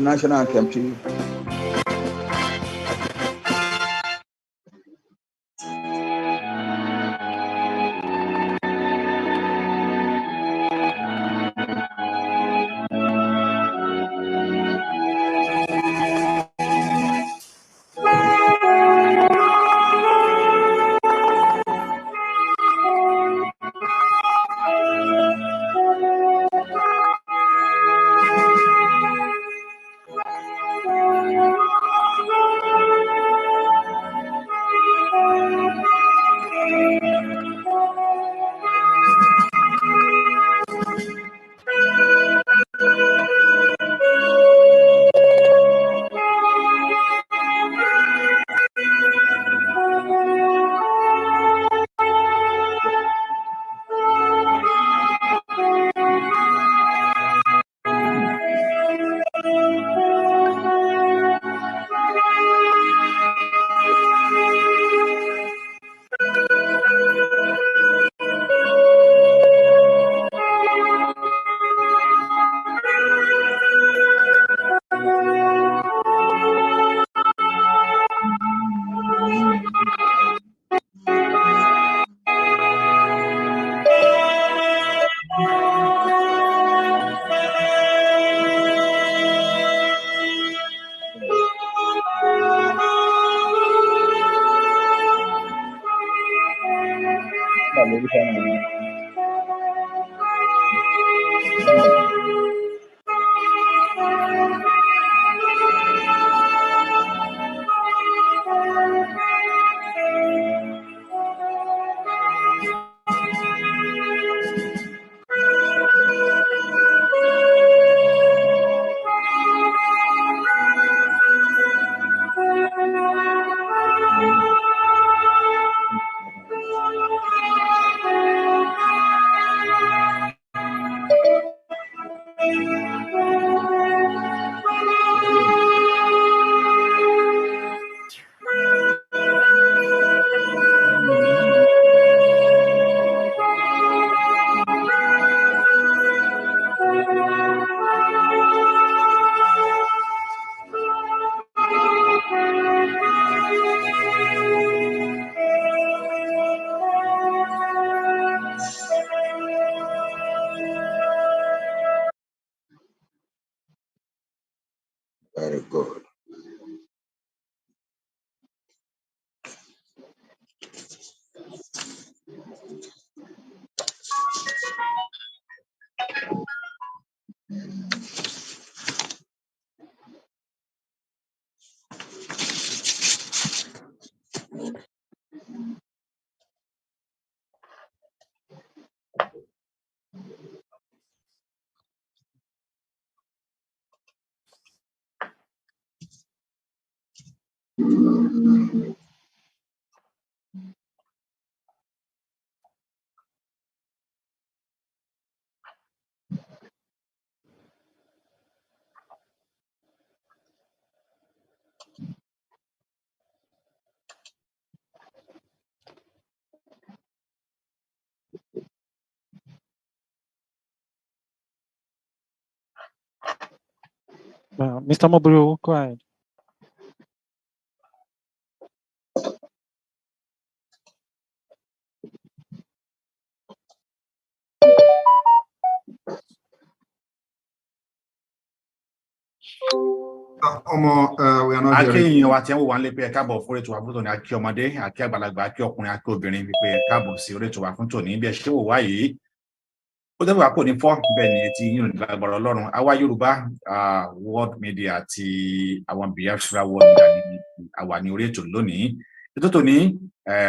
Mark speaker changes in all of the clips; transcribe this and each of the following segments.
Speaker 1: National anthem to you. Very good.
Speaker 2: Mr. Mobru, go ahead.
Speaker 3: We are not
Speaker 4: hearing you. What you want to pay a cabo for it to have put on a Kiomade, a Kabalagba, Kiokuna, Kobin, pay a cabo, see it to have to Nimbi, show why. ó tẹ́wọ́ àpò ní fọ́ bẹ́ẹ̀ ni etí yín ò ní lágbára Ọlọ́run àwa Yorùbá world media àti àwọn Biafra world media ní àwa ní orí ètò lónìí ètò tòní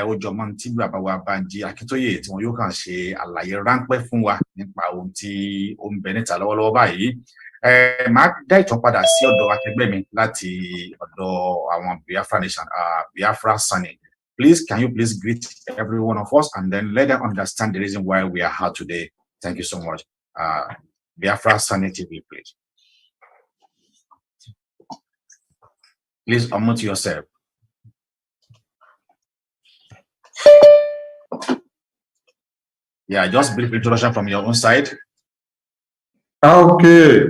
Speaker 4: ó jọmọ́ tí bàbá wa Bánjí Akíntóyè tí wọn yóò kàn ṣe àlàyé ráńpẹ́ fún wa nípa ohun tí ó ń bẹ níta lọ́wọ́lọ́wọ́ báyìí máa dá ìtàn padà sí ọ̀dọ̀ akẹgbẹ́ mi láti ọ̀dọ̀ àwọn Biafra nation Biafra Sunny. Please, can you please greet every one of us and then let them understand the reason why we are here today. Thank you so much. Biafra Sunny TV, please. Please unmute yourself. Yeah, just brief introduction from your own side.
Speaker 3: Okay.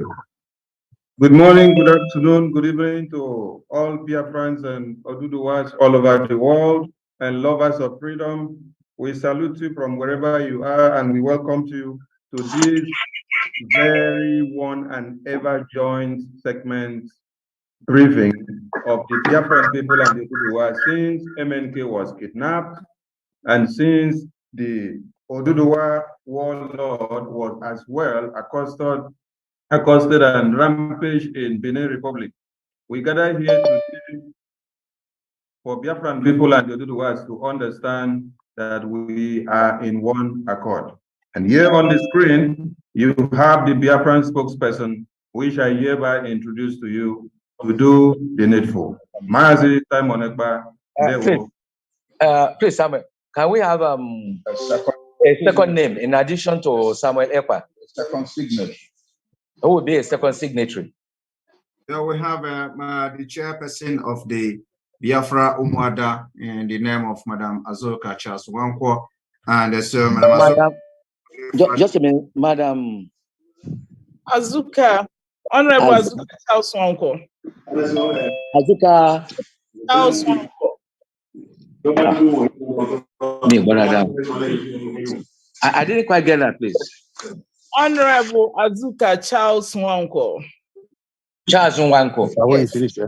Speaker 3: Good morning, good afternoon, good evening to all Biafrans and Oduduwas all over the world and lovers of freedom. We salute you from wherever you are and we welcome you to this very one and ever joint segment briefing of the Biafran people and the Oduduwa since MNK was kidnapped and since the Oduduwa warlord was as well accosted and rampage in Benin Republic. We gather here today for Biafran people and the Oduduwas to understand that we are in one accord. And here on the screen, you have the Biafran spokesperson, which I hereby introduce to you to do the needful. Mazi Simon Ekba.
Speaker 5: Please, Samuel, can we have a second name in addition to Samuel Ekpa?
Speaker 1: Second signatory.
Speaker 5: Who will be a second signatory?
Speaker 3: So we have the chairperson of the Biafra Umuada in the name of Madam Azuka Charles Wankwo, and so Madam
Speaker 5: just a minute, Madam
Speaker 6: Azuka, Honorable Azuka Charles Wankwo.
Speaker 5: Azuka
Speaker 6: Charles Wankwo.
Speaker 5: I didn't quite get that, please.
Speaker 6: Honorable Azuka Charles Wankwo.
Speaker 5: Charles Wankwo.
Speaker 2: When you finish,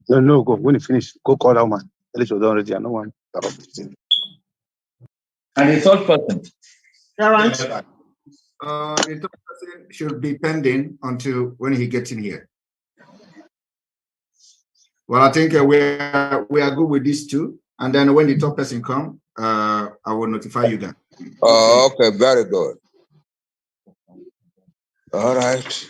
Speaker 2: no, go. When you finish, go call that man. Tell you done already. No one.
Speaker 5: And the third person.
Speaker 3: the third person should be pending until when he gets in here. Well, I think we are good with these two, and then when the top person comes, I will notify you then.
Speaker 1: Oh, okay, very good. All right.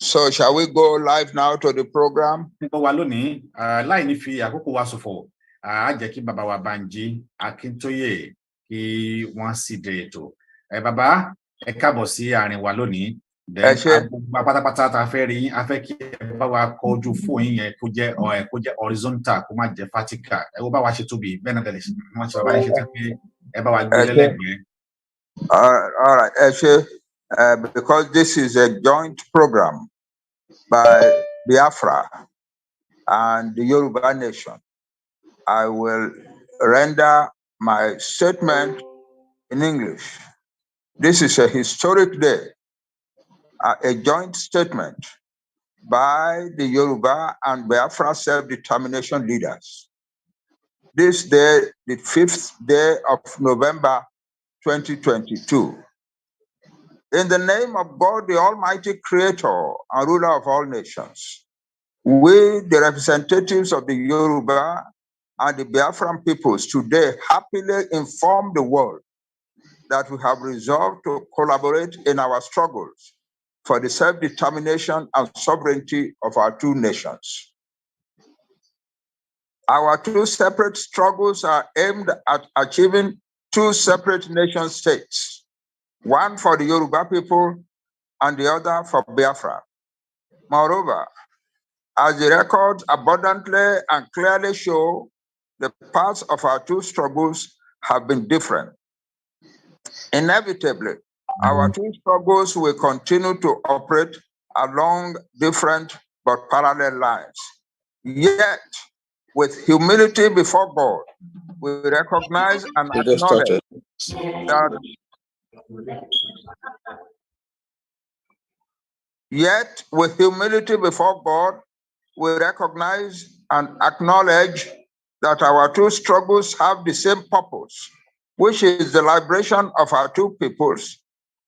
Speaker 1: So shall we go live now to the program?
Speaker 4: Láì ní fi àkókò wa ṣòfò, jẹ́ kí bàbá wa Bánjí Akíntóyè kí wọ́n sì dé ètò. Bàbá, ẹ káàbọ̀ sí àárín wa lónìí. Pátápátá ta fẹ́ rí yín, a fẹ́ kí ẹ bá wa kọjú fún yín yẹn kó jẹ́ horizontal, kó má jẹ́ vertical. Ẹ wo bá wa ṣe tóbi, bẹ́ẹ̀ náà tẹ̀lé wọ́n ṣe bàbá yín ṣe tẹ́ pé ẹ bá wa gbé lẹ́lẹ́gbẹ̀ẹ́.
Speaker 1: All right, because this is a joint program by Biafra and the Yoruba nation, I will render my statement in English. This is a historic day, a joint statement by the Yoruba and Biafra self-determination leaders. This day, the 5th day of November 2022. In the name of God, the Almighty Creator and Ruler of all nations, we, the representatives of the Yoruba and the Biafran peoples, today happily inform the world that we have resolved to collaborate in our struggles for the self-determination and sovereignty of our two nations. Our two separate struggles are aimed at achieving two separate nation states, one for the Yoruba people and the other for Biafra. Moreover, as the records abundantly and clearly show, the paths of our two struggles have been different. Inevitably, our two struggles will continue to operate along different but parallel lines. Yet, with humility before God, we recognize and acknowledge that Yet, with humility before God, we recognize and acknowledge that our two struggles have the same purpose, which is the liberation of our two peoples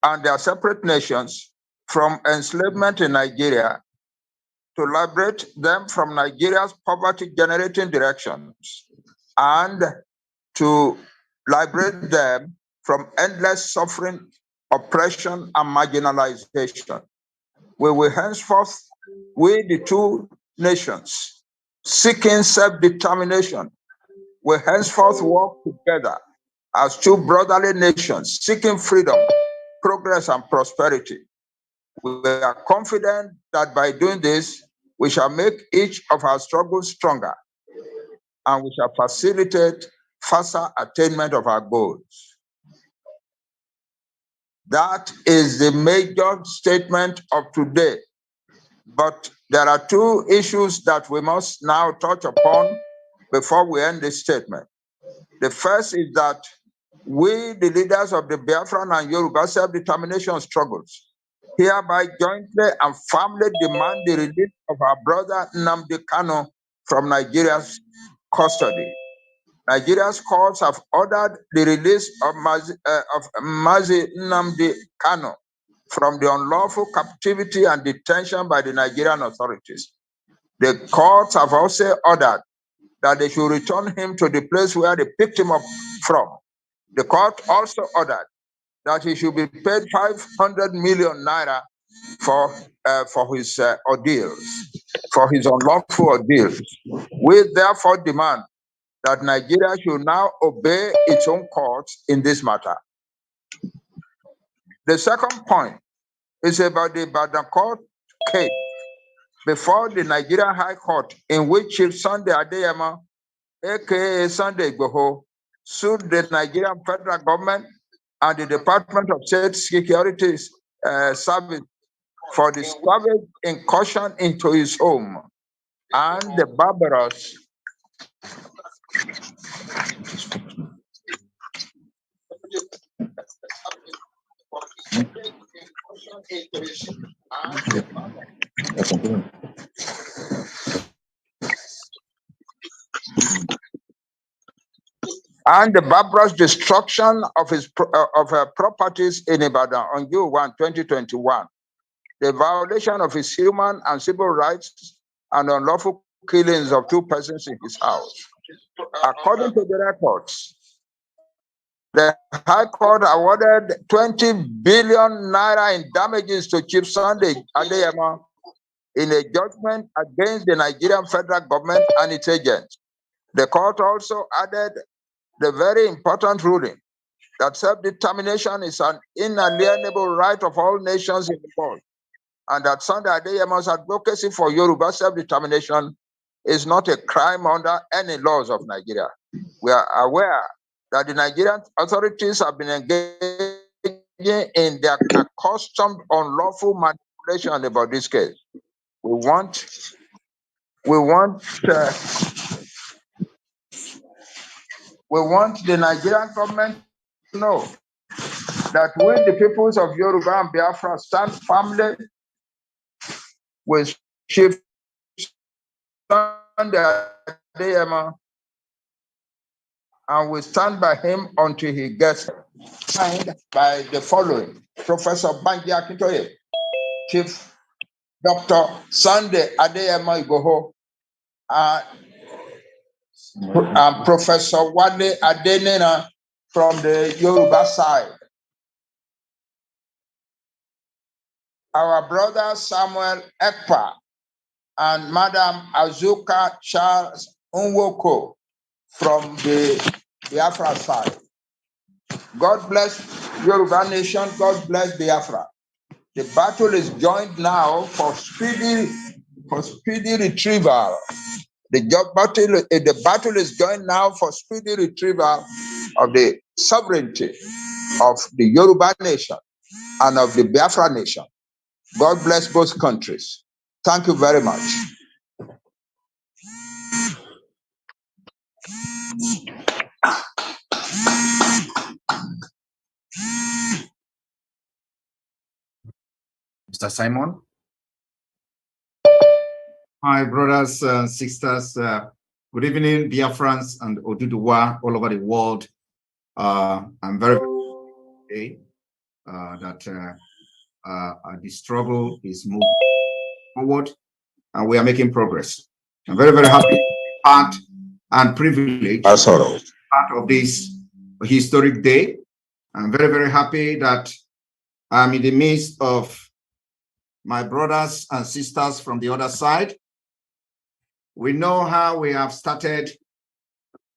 Speaker 1: and their separate nations from enslavement in Nigeria, to liberate them from Nigeria's poverty-generating directions, and to liberate them from endless suffering, oppression, and marginalization. We will henceforth, we the two nations, seeking self-determination, will henceforth work together as two brotherly nations, seeking freedom, progress, and prosperity. We are confident that by doing this, we shall make each of our struggles stronger, and we shall facilitate faster attainment of our goals. That is the major statement of today. But there are two issues that we must now touch upon before we end this statement. The first is that we, the leaders of the Biafran and Yoruba self-determination struggles, hereby jointly and firmly demand the release of our brother Nnamdi Kanu from Nigeria's custody. Nigeria's courts have ordered the release of Mazi Nnamdi Kanu from the unlawful captivity and detention by the Nigerian authorities. The courts have also ordered that they should return him to the place where they picked him up from. The court also ordered that he should be paid 500 million naira for his ordeals, for his unlawful ordeals. We therefore demand that Nigeria should now obey its own courts in this matter. The second point is about the Ibadan court case before the Nigerian High Court, in which Chief Sunday Adeyemo, aka Sunday Igboho, sued the Nigerian federal government and the Department of State Security Service for the savage incursion into his home and the barbarous destruction of his properties in Ibadan on June 1, 2021. The violation of his human and civil rights and unlawful killings of two persons in his house. According to the records, the High Court awarded 20 billion naira in damages to Chief Sunday Adeyemo in a judgment against the Nigerian federal government and its agents. The court also added the very important ruling that self-determination is an inalienable right of all nations in the world, and that Sunday Adeyemo's advocacy for Yoruba self-determination is not a crime under any laws of Nigeria. We are aware that the Nigerian authorities have been engaging in their accustomed unlawful manipulation about this case. We want the Nigerian government to know that we, the peoples of Yoruba and Biafra, stand firmly with Chief Sunday Adeyemo, and we stand by him until he gets signed by the following: Professor Banji Akintoye, Chief Dr. Sunday Adeyemo Igboho, and Professor Wale Adenina from the Yoruba side. Our brother Samuel Ekpa and Madam Azuka Charles Nwoko from the Biafra side. God bless Yoruba nation. God bless Biafra. The battle is joined now for speedy retrieval. The battle is joined now for speedy retrieval of the sovereignty of the Yoruba nation and of the Biafra nation. God bless both countries. Thank you very much.
Speaker 4: Mr. Simon. My brothers and sisters, Good evening, Biafrans and Oduduwa all over the world. I'm very happy that the struggle is moving forward and we are making progress. I'm very, very happy to be part and privileged part of this historic day. I'm very, very happy that I'm in the midst of my brothers and sisters from the other side. We know how we have started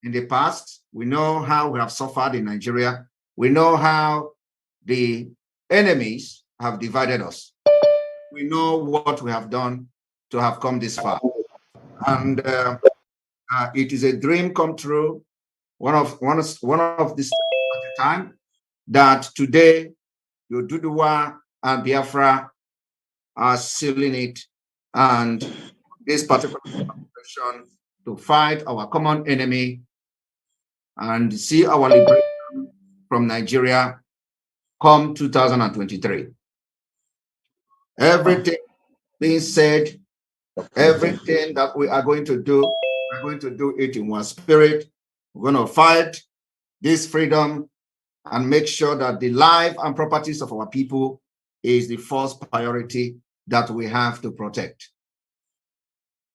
Speaker 4: in the past. We know how we have suffered in Nigeria. We know how the enemies have divided us. We know what we have done to have come this far. And it is a dream come true, one of this at a time, that today Oduduwa and Biafra are sealing it, and this particular operation to fight our common enemy and see our liberation from Nigeria come 2023. Everything being said, everything that we are going to do, we're going to do it in one spirit. We're going to fight this freedom and make sure that the life and properties of our people is the first priority that we have to protect.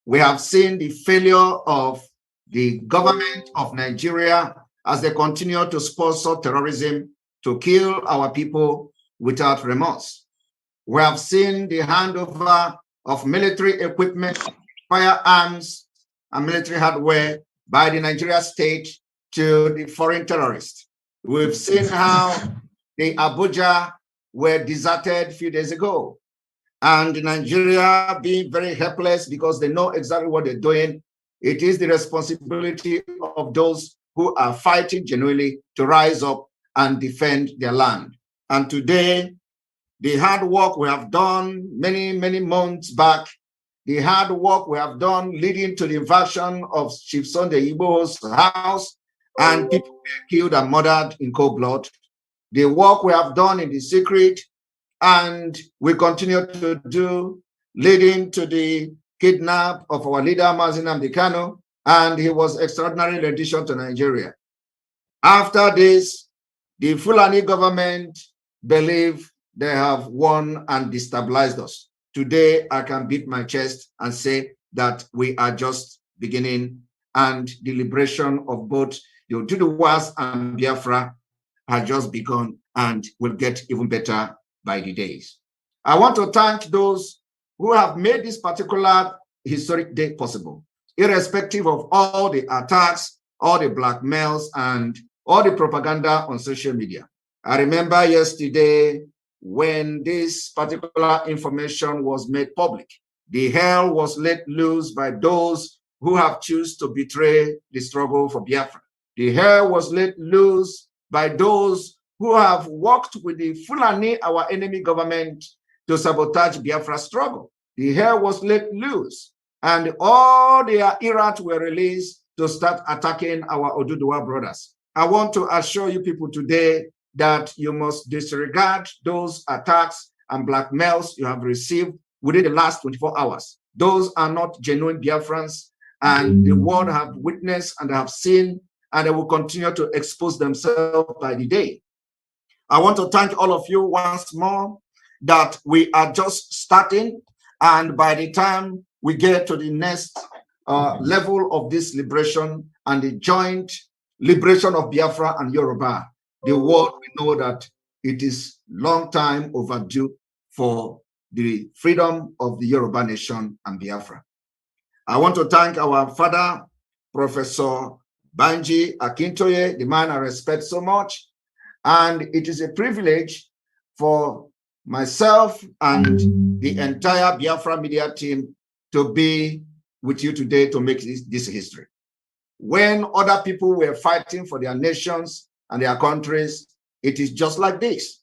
Speaker 4: We have seen the failure of the government of Nigeria as they continue to sponsor terrorism to kill our people without remorse. We have seen the handover of military equipment, firearms, and military hardware by the Nigeria state to the foreign terrorists. We've seen how the Abuja were deserted a few days ago, and Nigeria being very helpless because they know exactly what they're doing. It is the responsibility of those who are fighting genuinely to rise up and defend their land. And today, the hard work we have done many, many months back, the hard work we have done leading to the invasion of Chief Sunday Igbo's house, and people were killed and murdered in cold blood, the work we have done in the secret, and we continue to do, leading to the kidnap of our leader, Mazi Nnamdi Kanu, and he was extraordinary rendition to Nigeria. After this, the Fulani government believe they have won and destabilized us. Today, I can beat my chest and say that we are just beginning, and the liberation of both the Oduduwas and Biafra has just begun and will get even better by the days. I want to thank those who have made this particular historic day possible, irrespective of all the attacks, all the blackmails, and all the propaganda on social media. I remember yesterday when this particular information was made public, the hell was let loose by those who have chosen to betray the struggle for Biafra. The hell was let loose by those who have worked with the Fulani, our enemy government, to sabotage Biafra's struggle. The hell was let loose, and all their irats were released to start attacking our Oduduwa brothers. I want to assure you people today that you must disregard those attacks and blackmails you have received within the last 24 hours. Those are not genuine Biafrans, and the world have witnessed and have seen, and they will continue to expose themselves by the day. I want to thank all of you once more that we are just starting, and by the time we get to the next level of this liberation and the joint liberation of Biafra and Yoruba, the world will know that it is long time overdue for the freedom of the Yoruba nation and Biafra. I want to thank our father, Professor Banji Akintoye, the man I respect so much. And it is a privilege for myself and the entire Biafra media team to be with you today to make this history. When other people were fighting for their nations and their countries, it is just like this.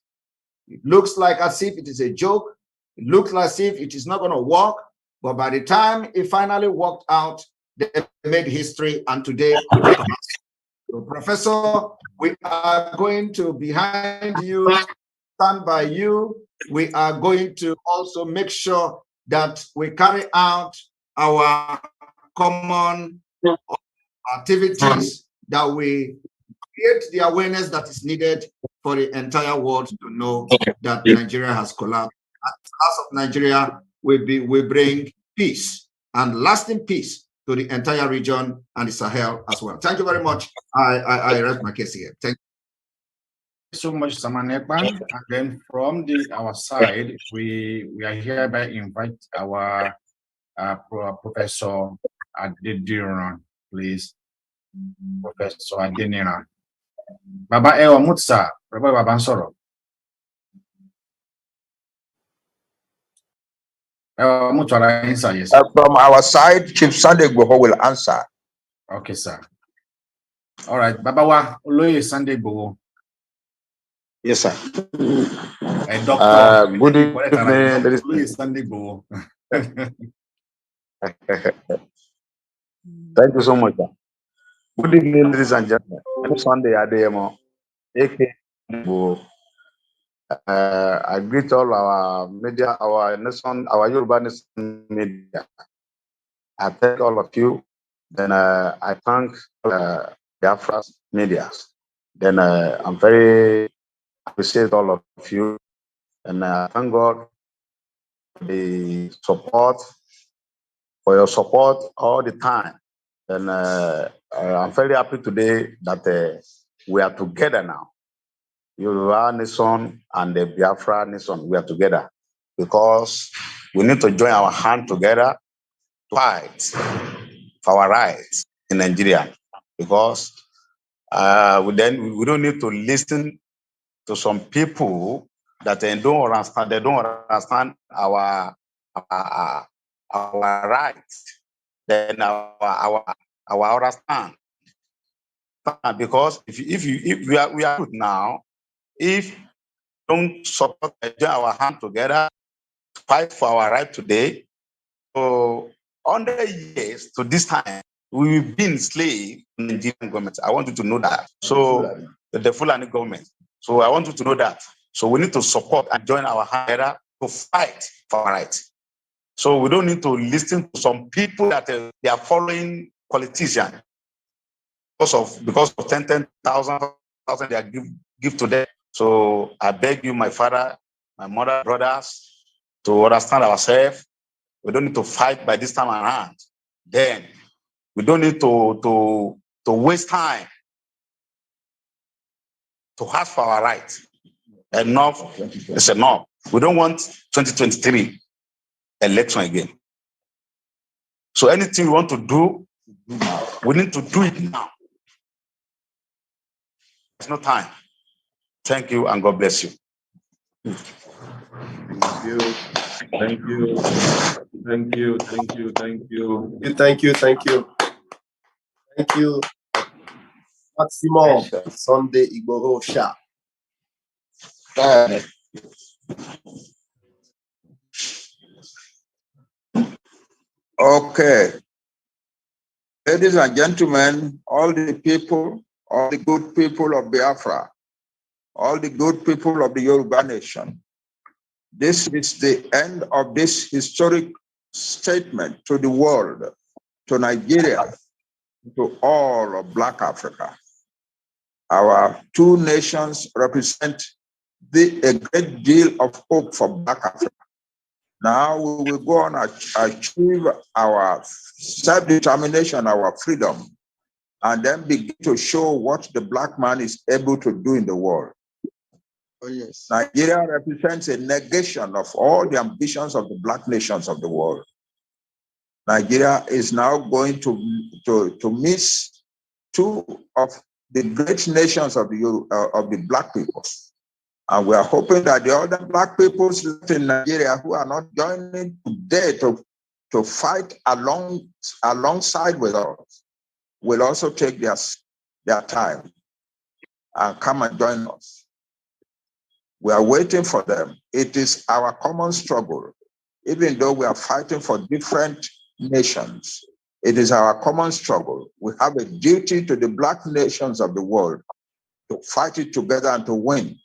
Speaker 4: It looks like as if it is a joke. It looks as if it is not going to work. But by the time it finally worked out, they made history, and today we recognize it. So, Professor, we are going to behind you, stand by you. We are going to also make sure that we carry out our common
Speaker 7: activities that will create the awareness that is needed for the entire world to know that Nigeria has collapsed. And the collapse of Nigeria will bring peace and lasting peace to the entire region and the Sahel as well. Thank you very much. I rest my case here. Thank you
Speaker 4: so much, Samanekban. And then from our side, we are hereby invite our Professor Adediran, please. Professor Adeniran. Baba Ewa Mutsa, Baba Bansoro. Yes.
Speaker 1: From our side, Chief Sunday Igboho will answer.
Speaker 4: Okay, sir. All right, Baba Wa Oloye Sunday Igboho.
Speaker 2: Yes, sir.
Speaker 4: Doctor.
Speaker 2: Good evening,
Speaker 4: Oloye Sunday Igboho.
Speaker 2: Thank you so much, sir. Good evening, ladies and gentlemen. I'm Sunday Adeyemo, aka Igboho. I greet all our media, our nation, our Yoruba nation media. I thank all of you. Then I thank Biafra media. Then I'm very appreciate all of you, and thank God for the support, for your support all the time. And I'm very happy today that we are together now. Yoruba nation and the Biafra nation, we are together because we need to join our hand together to fight for our rights in Nigeria. Because we don't need to listen to some people that they don't understand our rights. Then our understand. Because if we are good now, if don't support join our hand together to fight for our right today, so 100 years to this time, we've been slave to the Nigerian government. I want you to know that. So the Fulani government. So I want you to know that. So we need to support and join our hand together to fight for our rights. So we don't need to listen to some people that they are following politicians because of 10,000 they are give to them. So I beg you, my father, my mother, brothers, to understand ourselves. We don't need to fight by this time around. Then we don't need to waste time to ask for our rights. Enough is enough. We don't want 2023 election again. So anything we want to do, we need to do it now. There's no time. Thank you and God bless you.
Speaker 3: Thank you. Thank you. Thank you. Thank you. Thank you.
Speaker 8: Thank you. Thank you. Thank you. Maximum Sunday Igboho Sha.
Speaker 1: Okay. Ladies and gentlemen, all the people, all the good people of Biafra, all the good people of the Yoruba nation, this is the end of this historic statement to the world, to Nigeria, to all of Black Africa. Our two nations represent a great deal of hope for Black Africa. Now we will go on and achieve our self-determination, our freedom, and then begin to show what the Black man is able to do in the world.
Speaker 8: Oh, yes.
Speaker 1: Nigeria represents a negation of all the ambitions of the Black nations of the world. Nigeria is now going to miss two of the great nations of the Black people. And we are hoping that the other Black peoples in Nigeria who are not joining today to fight alongside with us will also take their time and come and join us. We are waiting for them. It is our common struggle. Even though we are fighting for different nations, it is our common struggle. We have a duty to the Black nations of the world to fight it together and to win,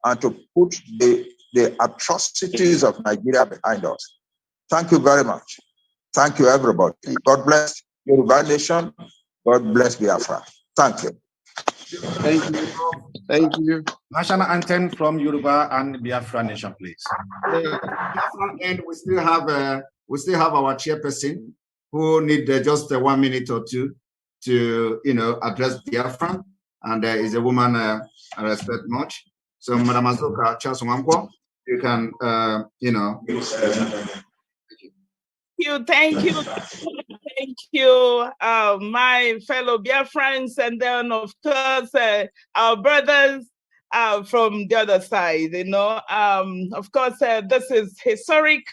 Speaker 1: and to put the atrocities of Nigeria behind us. Thank you very much. Thank you, everybody. God bless Yoruba nation. God bless Biafra. Thank you.
Speaker 8: Thank you. Thank you.
Speaker 4: National anthem from Yoruba and Biafra nation, please.
Speaker 7: Biafra end, we still have our chairperson who need just 1 minute or two to address Biafra, and is a woman I respect much. So, Madam Azuka Charles Nwankwo, you can
Speaker 6: Thank you, my fellow Biafrans, and then of course our brothers from the other side. Of course, this is historic.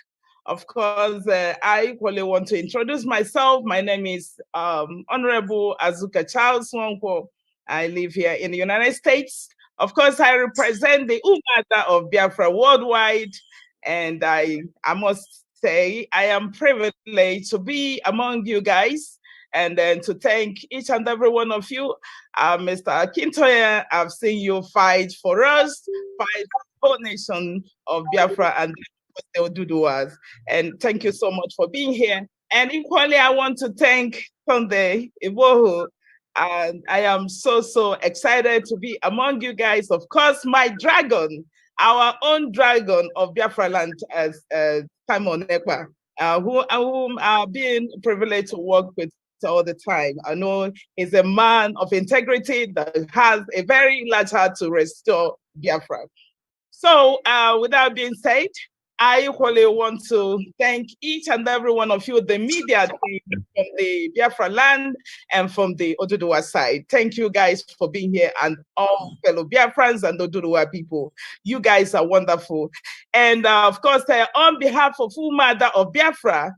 Speaker 6: Of course, I equally want to introduce myself. My name is Honorable Azuka Charles Nwankwo. I live here in the United States. Of course, I represent the Umada of Biafra worldwide, and I must say I am privileged to be among you guys, and then to thank each and every one of you. Mr. Akintoye, I've seen you fight for us, fight for the whole nation of Biafra and the Oduduwas. And thank you so much for being here. And equally, I want to thank Sunday Ibohu. And I am so excited to be among you guys. Of course, my dragon, our own dragon of Biafra land, as Simon Ekpa, whom I've been privileged to work with all the time. I know he's a man of integrity that has a very large heart to restore Biafra. So with that being said, I equally want to thank each and every one of you, the media team from the Biafra land and from the Oduduwa side. Thank you guys for being here, and all fellow Biafrans and Oduduwa people. You guys are wonderful. And of course, on behalf of Umada of Biafra,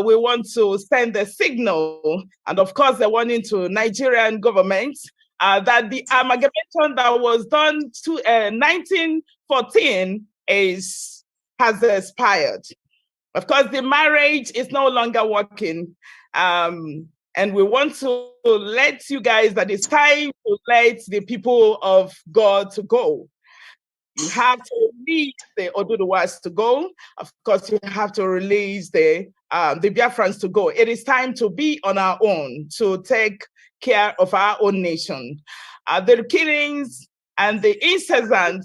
Speaker 6: we want to send a signal, and of course, the one into Nigerian government, that the amalgamation that was done to 1914 has expired. Of course, the marriage is no longer working. And we want to let you guys that it's time to let the people of God to go. You have to release the Oduduwas to go. Of course, you have to release the Biafrans to go. It is time to be on our own, to take care of our own nation. The killings and the incessant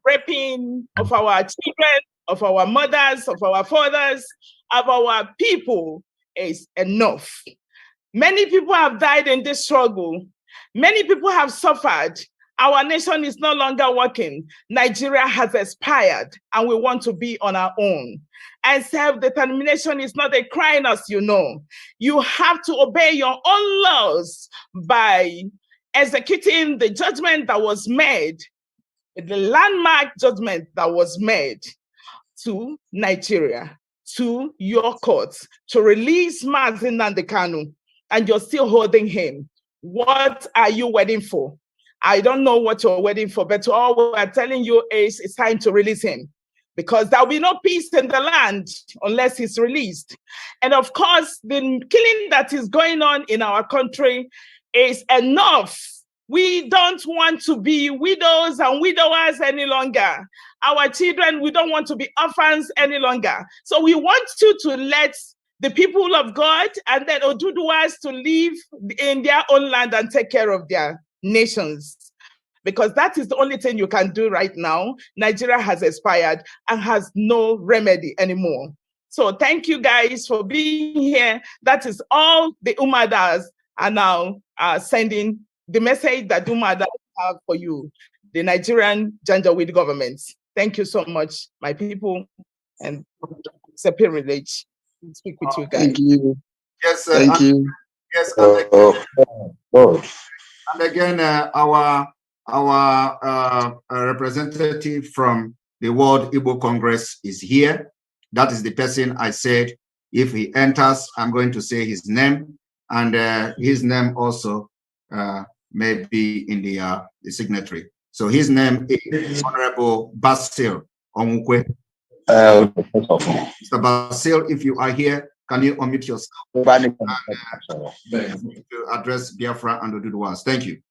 Speaker 6: raping of our children, of our mothers, of our fathers, of our people is enough. Many people have died in this struggle. Many people have suffered. Our nation is no longer working. Nigeria has expired, and we want to be on our own. And self-determination is not a crime, as you know. You have to obey your own laws by executing the judgment that was made, the landmark judgment that was made to Nigeria, to your courts, to release Mazi Nnamdi Kanu, and you're still holding him. What are you waiting for? I don't know what you're waiting for, but all we're telling you is it's time to release him, because there'll be no peace in the land unless he's released. And of course, the killing that is going on in our country is enough. We don't want to be widows and widowers any longer. Our children, we don't want to be orphans any longer. So we want you to let the people of God and then Oduduwas to live in their own land and take care of their nations, because that is the only thing you can do right now. Nigeria has expired and has no remedy anymore. So thank you guys for being here. That is all the Umadas are now sending the message that Umada have for you, the Nigerian Janjaweed government. Thank you so much, my people, and it's a privilege to speak with you guys.
Speaker 8: Thank you.
Speaker 7: Yes,
Speaker 8: thank you.
Speaker 7: Yes, and again, our representative from the World Igbo Congress is here. That is the person I said, if he enters, I'm going to say his name, and his name also may be in the signatory. So his name is Honorable Basil Onwukwe. Mr. Basil, if you are here, can you unmute yourself to address Biafra and Oduduwas? Thank you.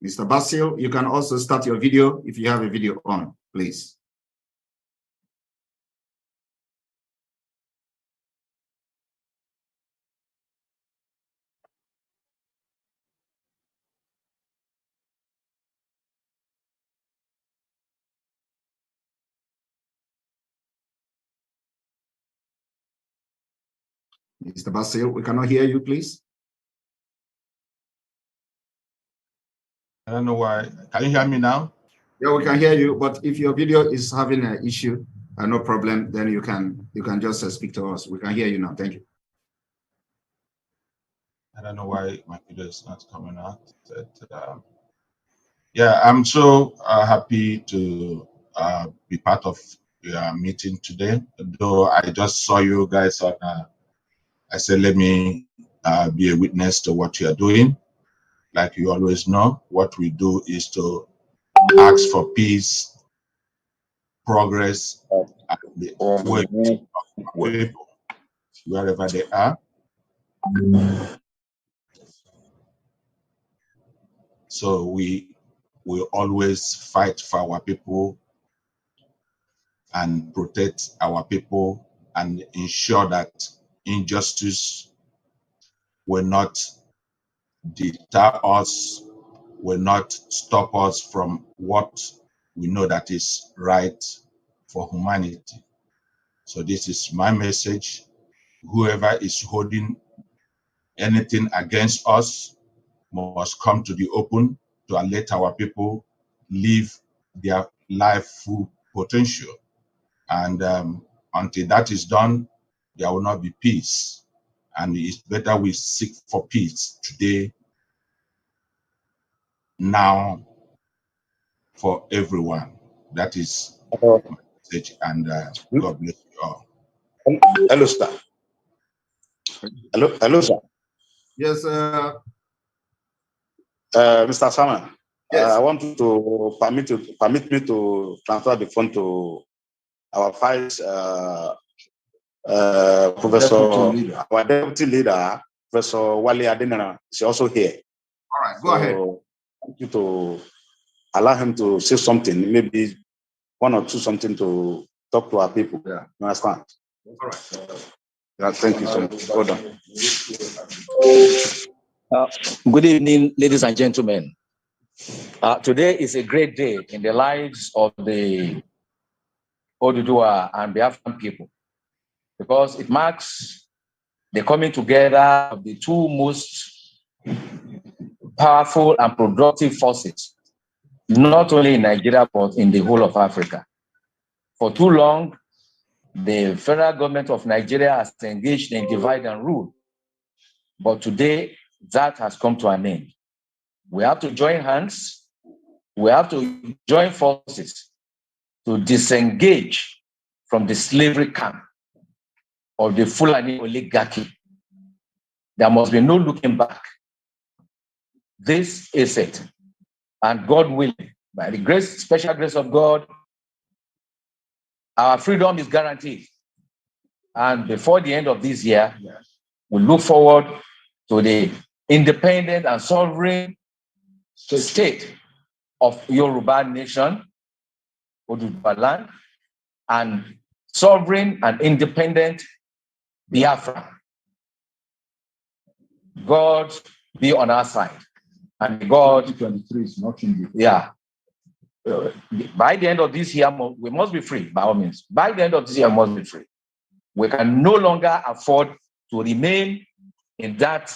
Speaker 7: Mr. Basil, you can also start your video if you have a video on, please. Mr. Basil, we cannot hear you, please.
Speaker 9: I don't know why. Can you hear me now?
Speaker 7: Yeah, we can hear you, but if your video is having an issue, no problem, then you can just speak to us. We can hear you now. Thank you.
Speaker 9: I don't know why my video is not coming out. But, yeah, I'm so happy to be part of your meeting today. Though I just saw you guys on, I said, let me be a witness to what you are doing. Like you always know, what we do is to ask for peace, progress, and the well-being of people wherever they are. So we always fight for our people and protect our people and ensure that injustice will not deter us, will not stop us from what we know that is right for humanity. So this is my message. Whoever is holding anything against us must come to the open to let our people live their life full potential. And until that is done, there will not be peace. And it's better we seek for peace today, now, for everyone. That is my message, and God bless you all.
Speaker 2: Hello, sir. Hello, sir.
Speaker 7: Yes,
Speaker 2: Mr. Sama.
Speaker 7: Yes.
Speaker 2: I want to permit me to transfer the phone to our vice Professor, our deputy leader, Professor Wale Adenara, is also here.
Speaker 7: All right, go ahead.
Speaker 2: I want you to allow him to say something, maybe one or two something to talk to our people. Yeah, you understand?
Speaker 7: All right.
Speaker 2: Yeah, thank you so much. Hold on.
Speaker 5: Good evening, ladies and gentlemen. Today is a great day in the lives of the Oduduwa and Biafran people because it marks the coming together of the two most powerful and productive forces, not only in Nigeria, but in the whole of Africa. For too long, the federal government of Nigeria has engaged in divide and rule. But today, that has come to an end. We have to join hands. We have to join forces to disengage from the slavery camp of the Fulani oligarchy. There must be no looking back. This is it. And God willing, by the grace, special grace of God, our freedom is guaranteed. And before the end of this year, we look forward to the independent and sovereign state of Yoruba nation, Oduduwa land, and sovereign and independent Biafra. God be on our side. And God, 2023 is not in the, yeah. By the end of this year, we must be free, by all means. By the end of this year, we must be free. We can no longer afford to remain in that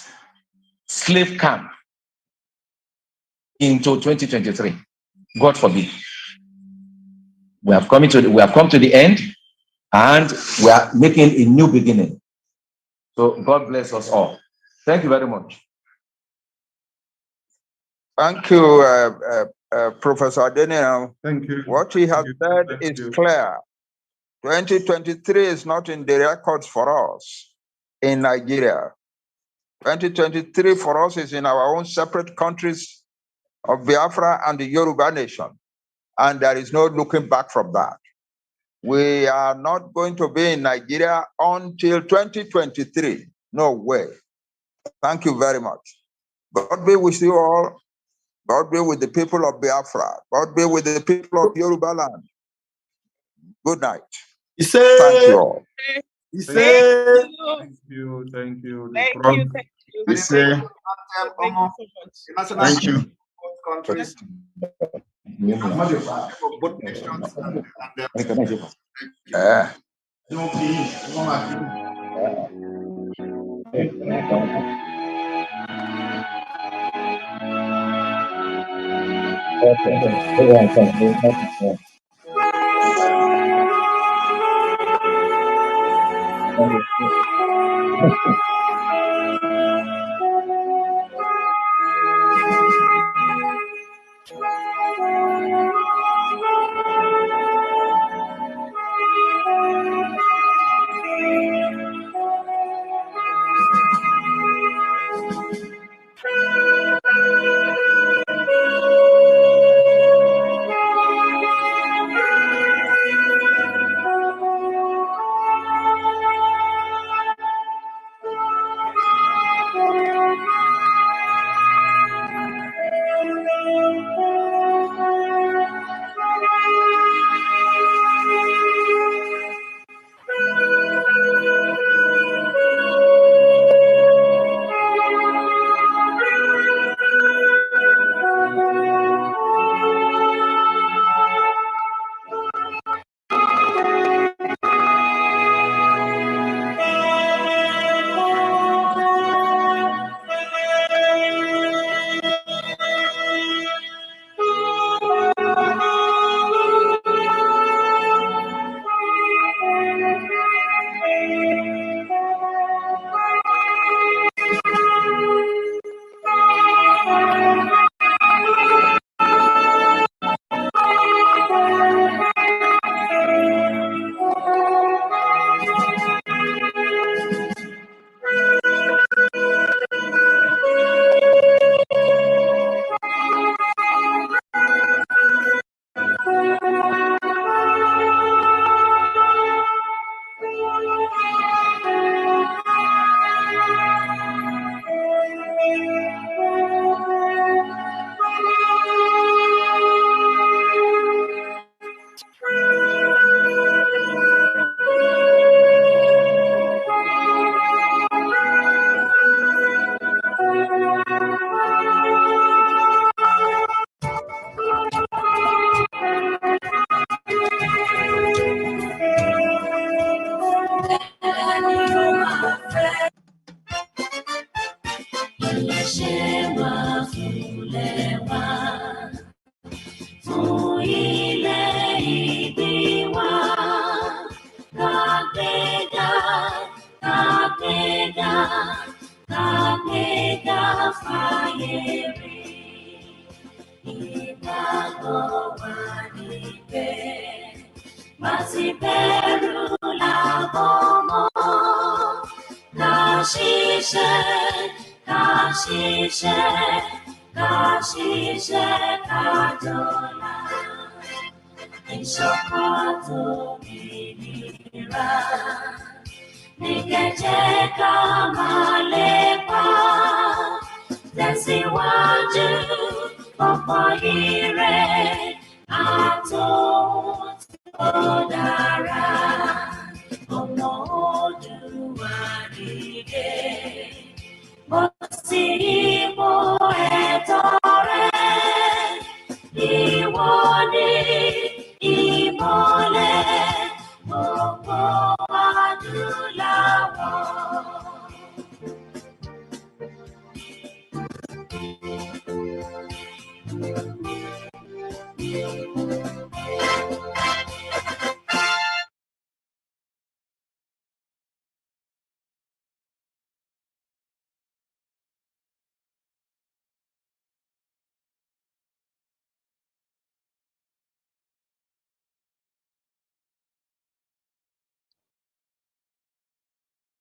Speaker 5: slave camp into 2023. God forbid. We have come to the end, and we are making a new beginning. So God bless us all. Thank you very much.
Speaker 1: Thank you, Professor Adenina.
Speaker 3: Thank you.
Speaker 1: What he has said is clear. 2023 is not in the records for us in Nigeria. 2023 for us is in our own separate countries of Biafra and the Yoruba nation. And there is no looking back from that. We are not going to be in Nigeria until 2023. No way. Thank you very much. God be with you all. God be with the people of Biafra. God be with the people of Yoruba land. Good night. Thank you all.
Speaker 3: Thank you.
Speaker 6: Thank you. Thank you so much.
Speaker 3: Thank you.
Speaker 7: Countries, both nations and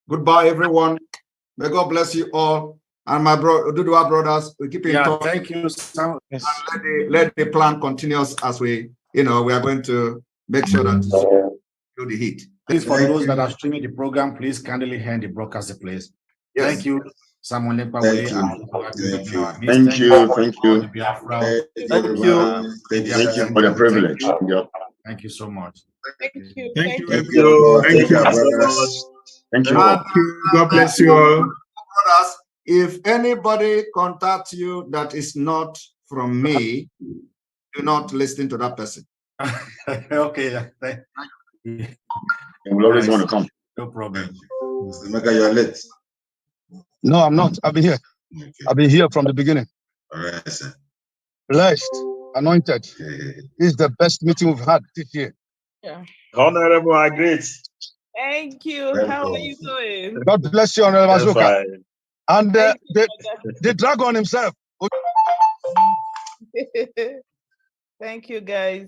Speaker 7: Goodbye, everyone. May God bless you all. And my Oduduwa brothers, we keep in touch.
Speaker 4: Thank you.
Speaker 7: Let the plan continue as we are going to make sure that do the heat.
Speaker 4: Please, for those that are streaming the program, please kindly hand the broadcast, please. Yes. Thank you, Samuel.
Speaker 2: Thank you. Thank you for the privilege.
Speaker 4: Thank you so much.
Speaker 6: Thank you.
Speaker 3: Thank you, everyone. Thank you so much.
Speaker 2: Thank you.
Speaker 3: God bless you all.
Speaker 7: Brothers, if anybody contacts you that is not from me, do not listen to that person.
Speaker 4: Okay.
Speaker 2: We'll always want to come.
Speaker 4: No problem.
Speaker 9: Mr. Mega, you are late.
Speaker 2: No, I'm not. I've been here.
Speaker 9: Okay.
Speaker 2: I've been here from the beginning.
Speaker 9: All right, sir.
Speaker 2: Blessed, anointed.
Speaker 9: Okay.
Speaker 2: This is the best meeting we've had this year.
Speaker 6: Yeah.
Speaker 10: Honorable, I great.
Speaker 6: Thank you. How are you doing?
Speaker 2: God bless you, Honorable
Speaker 10: That's
Speaker 2: Azuka.
Speaker 10: fine.
Speaker 2: And
Speaker 6: Thank you,
Speaker 2: the dragon himself.
Speaker 6: Thank you, guys.